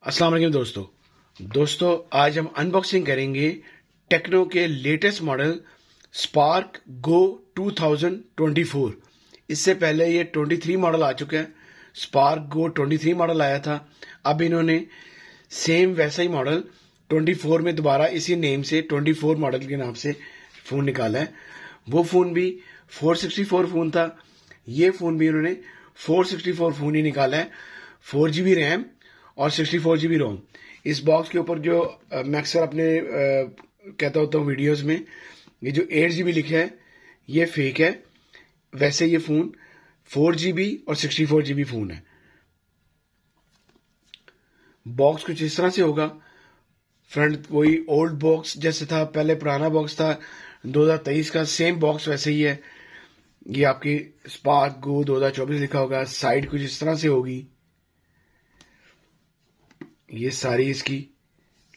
अस्सलाम वालेकुम दोस्तों आज हम अनबॉक्सिंग करेंगे टेक्नो के लेटेस्ट मॉडल स्पार्क गो 2024। इससे पहले ये 23 मॉडल आ चुके हैं। स्पार्क गो 23 मॉडल आया था। अब इन्होंने सेम वैसा ही मॉडल 24 में दोबारा इसी नेम से 24 मॉडल के नाम से फ़ोन निकाला है। वो फ़ोन भी 464 फ़ोन था, ये फ़ोन भी उन्होंने 464 फ़ोन ही निकाला है। 4 GB रैम और 64 GB रोम। इस बॉक्स के ऊपर जो मैं अक्सर अपने कहता होता हूँ वीडियोस में, ये जो 8 GB लिखा है ये फेक है। वैसे ये फ़ोन 4 GB और 64 GB फ़ोन है। बॉक्स कुछ इस तरह से होगा। फ्रंट वही ओल्ड बॉक्स जैसे था, पहले पुराना बॉक्स था 2023 का, सेम बॉक्स वैसे ही है। ये आपकी स्पार्क गो 2024 लिखा होगा। साइड कुछ इस तरह से होगी। ये सारी इसकी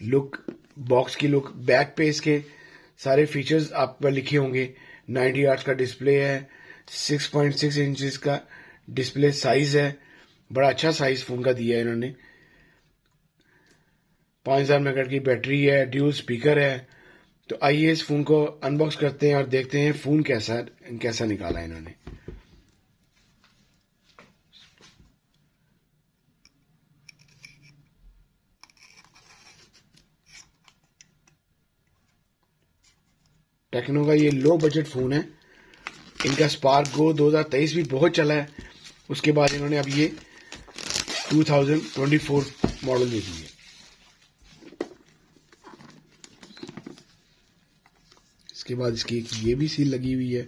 लुक, बॉक्स की लुक। बैक पे इसके सारे फीचर्स आप पर लिखे होंगे। 90 हर्ट्ज का डिस्प्ले है, 6.6 इंचेस का डिस्प्ले साइज है। बड़ा अच्छा साइज फोन का दिया है इन्होंने। 5000 mAh की बैटरी है, ड्यूल स्पीकर है। तो आइए इस फोन को अनबॉक्स करते हैं और देखते हैं फोन कैसा निकाला है इन्होंने। टेक्नो का ये लो बजट फ़ोन है। इनका स्पार्क गो 2023 भी बहुत चला है। उसके बाद इन्होंने अब ये 2024 मॉडल दे दी है। इसके बाद इसकी एक ये भी सील लगी हुई है।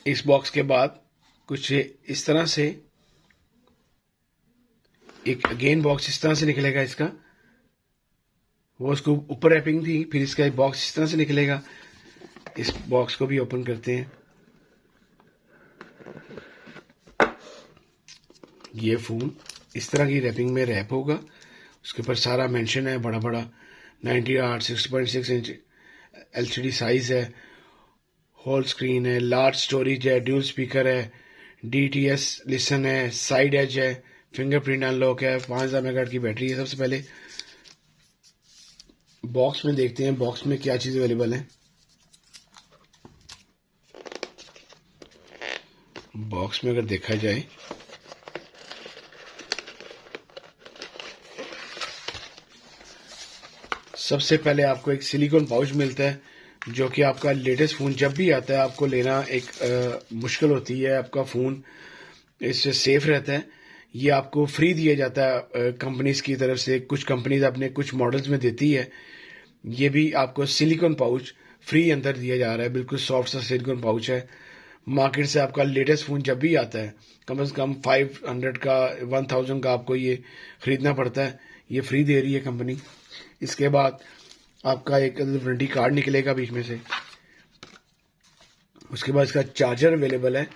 इस बॉक्स के बाद कुछ इस तरह से एक अगेन बॉक्स इस तरह से निकलेगा इसका। वो उसको ऊपर रैपिंग थी, फिर इसका एक बॉक्स इस तरह से निकलेगा। इस बॉक्स को भी ओपन करते हैं। ये फोन इस तरह की रैपिंग में रैप होगा। उसके ऊपर सारा मेंशन है बड़ा बड़ा। 90 हर्ट्ज 6.6 इंच LCD साइज है, होल स्क्रीन है, लार्ज स्टोरेज है, ड्यूल स्पीकर है, DTS लिसन है, साइड एज है, फिंगरप्रिंट अनलॉक है, 5000 mAh की बैटरी है। सबसे पहले बॉक्स में देखते हैं बॉक्स में क्या चीज़ अवेलेबल है। बॉक्स में अगर देखा जाए सबसे पहले आपको एक सिलिकॉन पाउच मिलता है, जो कि आपका लेटेस्ट फ़ोन जब भी आता है आपको लेना एक मुश्किल होती है। आपका फ़ोन इससे सेफ रहता है। ये आपको फ्री दिया जाता है कंपनीज की तरफ से। कुछ कंपनीज अपने कुछ मॉडल्स में देती है। ये भी आपको सिलिकॉन पाउच फ्री अंदर दिया जा रहा है। बिल्कुल सॉफ्ट सा सिलिकॉन पाउच है। मार्केट से आपका लेटेस्ट फ़ोन जब भी आता है कम से कम 500 का 1000 का आपको ये ख़रीदना पड़ता है। ये फ्री दे रही है कंपनी। इसके बाद आपका एक वारंटी कार्ड निकलेगा बीच में से। उसके बाद इसका चार्जर अवेलेबल है,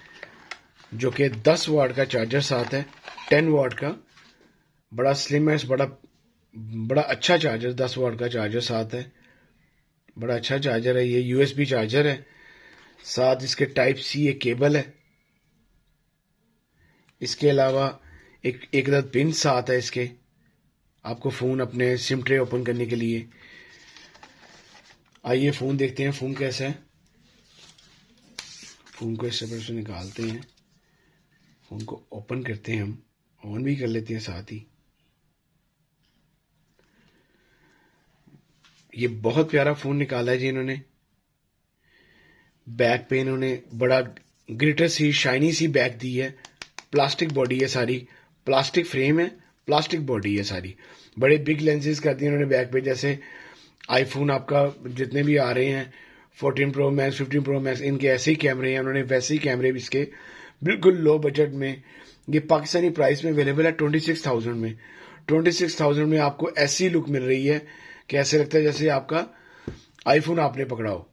जो कि 10 वाट का चार्जर साथ है। 10 वाट का बड़ा स्लिम है, बड़ा अच्छा चार्जर। 10 वाट का चार्जर साथ है, बड़ा अच्छा चार्जर है। ये USB चार्जर है। साथ इसके टाइप C एक केबल है। इसके अलावा एक अदद पिन साथ है इसके, आपको फ़ोन अपने सिम ट्रे ओपन करने के लिए। आइए फ़ोन देखते हैं फ़ोन कैसा है। फ़ोन को इस तरह से निकालते हैं, फ़ोन को ओपन करते हैं, हम ऑन भी कर लेते हैं साथ ही। ये बहुत प्यारा फ़ोन निकाला है जी इन्होंने। बैक पे इन्होंने बड़ा glitter C shiny C back the है। प्लास्टिक बॉडी है सारी, प्लास्टिक फ्रेम है, प्लास्टिक बॉडी है सारी। बड़े बिग लेंसेज कर दिए इन्होंने बैक पे। जैसे आईफोन आपका जितने भी आ रहे हैं 14 प्रो मैक्स 15 प्रो मैक्स, इनके ऐसे ही कैमरे हैं। उन्होंने वैसे ही कैमरे भी इसके बिल्कुल लो बजट में, ये पाकिस्तानी प्राइस में अवेलेबल है 26,000 में। 26,000 में आपको ऐसी लुक मिल रही है कि ऐसे लगता है जैसे आपका आईफोन आपने पकड़ा हो।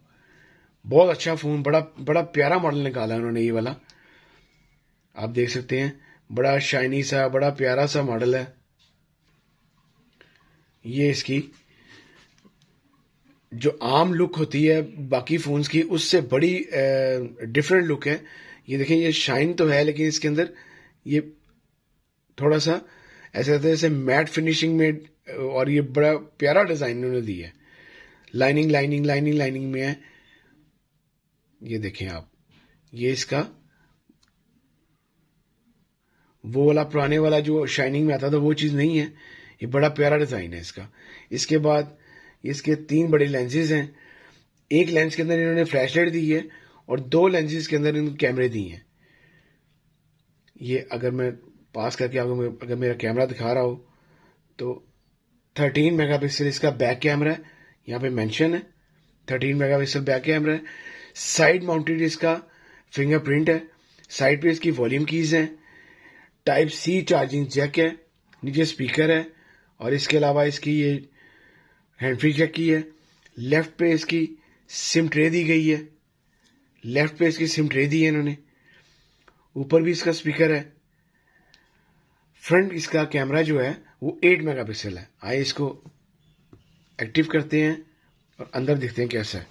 बहुत अच्छा फ़ोन, बड़ा बड़ा प्यारा मॉडल निकाला है उन्होंने ये वाला। आप देख सकते हैं बड़ा शाइनी सा, बड़ा प्यारा सा मॉडल है। ये इसकी जो आम लुक होती है बाकी फ़ोन्स की उससे बड़ी डिफरेंट लुक है। ये देखें, ये शाइन तो है लेकिन इसके अंदर ये थोड़ा सा ऐसा लगता है जैसे मैट फिनिशिंग में, और ये बड़ा प्यारा डिज़ाइन इन्होंने दिया है। लाइनिंग लाइनिंग लाइनिंग लाइनिंग में है। ये देखें आप, ये इसका वो वाला पुराने वाला जो शाइनिंग में आता था वो चीज़ नहीं है। ये बड़ा प्यारा डिज़ाइन है इसका। इसके बाद इसके 3 बड़े लेंसेज हैं। एक लेंस के अंदर इन्होंने फ्लैश लाइट दी है और 2 लेंसेज के अंदर इन्होंने कैमरे दिए हैं। ये अगर मैं पास करके आपको अगर मेरा कैमरा दिखा रहा हो तो 13 मेगापिक्सल इसका बैक कैमरा है, यहाँ पे मेंशन है 13 मेगापिक्सल बैक कैमरा है। साइड माउंटेड इसका फिंगरप्रिंट है। साइड पे इसकी वॉल्यूम कीज हैं। टाइप सी चार्जिंग जैक है। नीचे स्पीकर है और इसके अलावा इसकी ये हैंड फ्री जैक की है। लेफ्ट पे इसकी सिम ट्रे दी गई है। लेफ्ट पे इसकी सिम ट्रे दी है इन्होंने। ऊपर भी इसका स्पीकर है। फ्रंट इसका कैमरा जो है वो 8 मेगापिक्सल है। आइए इसको एक्टिव करते हैं और अंदर देखते हैं कैसा है।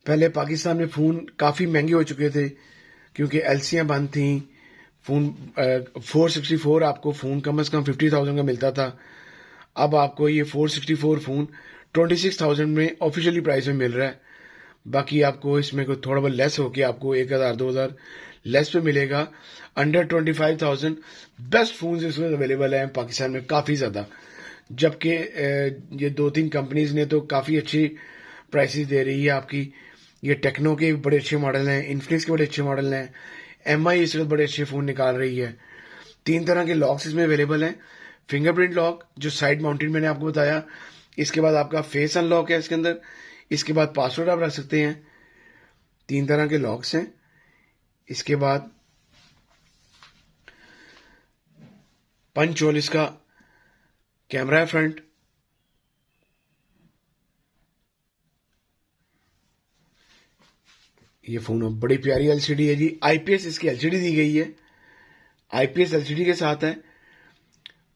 पहले पाकिस्तान में फ़ोन काफ़ी महंगे हो चुके थे क्योंकि एलसीयाँ बंद थी। फ़ोन 464 आपको फ़ोन कम से कम 50,000 का मिलता था। अब आपको ये 464 फ़ोन 26,000 में ऑफिशियली प्राइस में मिल रहा है। बाकी आपको इसमें कोई थोड़ा बहुत लेस होके आपको 1,000-2,000 लेस पे मिलेगा। अंडर 25,000 बेस्ट फ़ोन्स इसमें अवेलेबल हैं पाकिस्तान में काफ़ी ज़्यादा। जबकि ये 2-3 कंपनीज ने तो काफ़ी अच्छी प्राइसेस दे रही है आपकी। ये टेक्नो के बड़े अच्छे मॉडल हैं, इन्फिनिक्स के बड़े अच्छे मॉडल हैं, एमआई इस वक्त बड़े अच्छे फ़ोन निकाल रही है। 3 तरह के लॉक्स इसमें अवेलेबल हैं। फिंगरप्रिंट लॉक जो साइड माउंटेड मैंने आपको बताया। इसके बाद आपका फेस अनलॉक है इसके अंदर। इसके बाद पासवर्ड आप रख सकते हैं। 3 तरह के लॉक्स हैं। इसके बाद पंच होल इसका कैमरा है फ्रंट। ये फोन बड़ी प्यारी एलसीडी है जी। आईपीएस इसकी एलसीडी दी गई है। आईपीएस एलसीडी के साथ है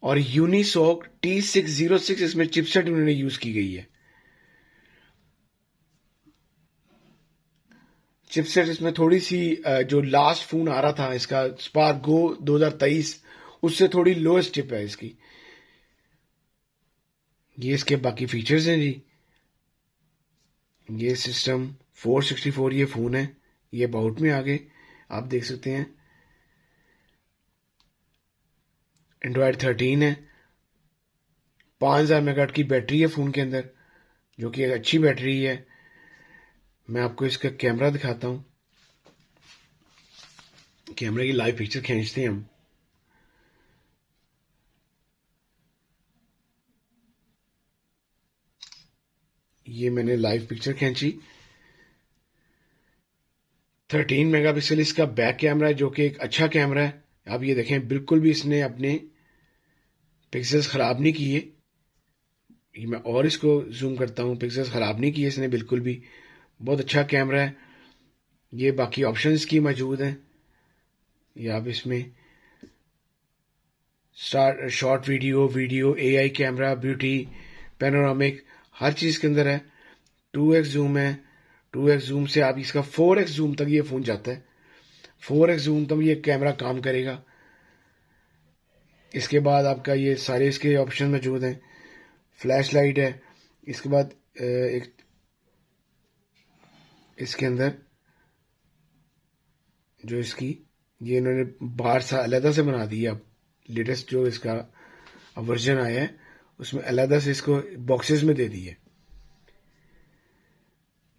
और यूनिसॉक T606 इसमें चिपसेट उन्होंने यूज की गई है। चिपसेट इसमें थोड़ी सी जो लास्ट फोन आ रहा था इसका स्पार्क गो 2023 उससे थोड़ी लोएस्ट चिप है इसकी। ये इसके बाकी फीचर्स हैं जी। ये सिस्टम 464 ये फोन है। ये अबाउट में आगे आप देख सकते हैं एंड्रॉयड 13 है। 5000 मेगाहर्ट्ज की बैटरी है फ़ोन के अंदर जो कि एक अच्छी बैटरी है। मैं आपको इसका कैमरा दिखाता हूँ। कैमरे की लाइव पिक्चर खींचते हैं हम। ये मैंने लाइव पिक्चर खींची। 13 मेगापिक्सल इसका बैक कैमरा है जो कि एक अच्छा कैमरा है। आप ये देखें बिल्कुल भी इसने अपने पिक्सल्स ख़राब नहीं किए। ये मैं और इसको जूम करता हूँ। पिक्सल्स ख़राब नहीं किए इसने बिल्कुल भी। बहुत अच्छा कैमरा है। ये बाकी ऑप्शंस की मौजूद हैं। ये आप इसमें short video AI camera beauty panoramic हर चीज़ के अंदर है। 2x जूम है। 2x जूम से आप इसका 4x जूम तक ये फ़ोन जाता है। 4x जूम तक ये कैमरा काम करेगा। इसके बाद आपका ये सारे इसके ऑप्शन मौजूद हैं। फ्लैश लाइट है। इसके बाद एक इसके अंदर जो इसकी ये इन्होंने बाहर सा अलग से बना दी है। अब लेटेस्ट जो इसका वर्जन आया है उसमें अलग से इसको बॉक्सेस में दे दी है।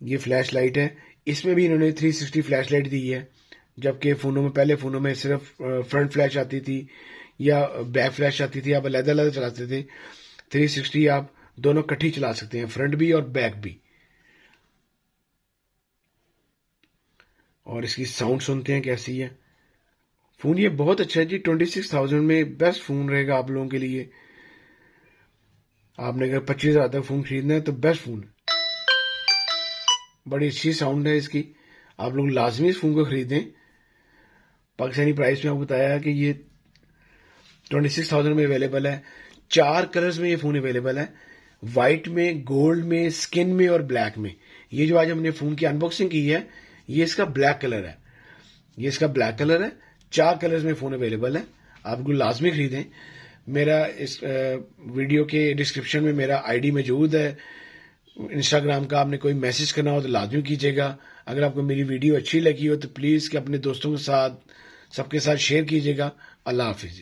ये फ्लैश लाइट है। इसमें भी इन्होंने 360 फ्लैश लाइट दी है। जबकि फ़ोनों में पहले फ़ोनों में सिर्फ फ्रंट फ्लैश आती थी या बैक फ्लैश आती थी। आप अलग चलाते थे। 360 आप दोनों इकट्ठी चला सकते हैं, फ्रंट भी और बैक भी। और इसकी साउंड सुनते हैं कैसी है। फ़ोन ये बहुत अच्छा है जी। 26,000 में बेस्ट फ़ोन रहेगा आप लोगों के लिए। आपने अगर 25,000 तक फ़ोन खरीदना है तो बेस्ट फ़ोन है। बड़ी अच्छी साउंड है इसकी। आप लोग लाजमी इस फ़ोन को ख़रीदें। पाकिस्तानी प्राइस में आपको बताया है कि ये 26,000 में अवेलेबल है। 4 कलर्स में ये फ़ोन अवेलेबल है, वाइट में, गोल्ड में, स्किन में और ब्लैक में। ये जो आज हमने फ़ोन की अनबॉक्सिंग की है, ये इसका ब्लैक कलर है। ये इसका ब्लैक कलर है। 4 कलर्स में फ़ोन अवेलेबल है, आप इनको लाजमी खरीदें। मेरा इस वीडियो के डिस्क्रिप्शन में मेरा आईडी मौजूद है इंस्टाग्राम का। आपने कोई मैसेज करना हो तो लाजमी कीजिएगा। अगर आपको मेरी वीडियो अच्छी लगी हो तो प्लीज़ कि अपने दोस्तों के साथ, सबके साथ शेयर कीजिएगा। अल्लाह हाफिज़।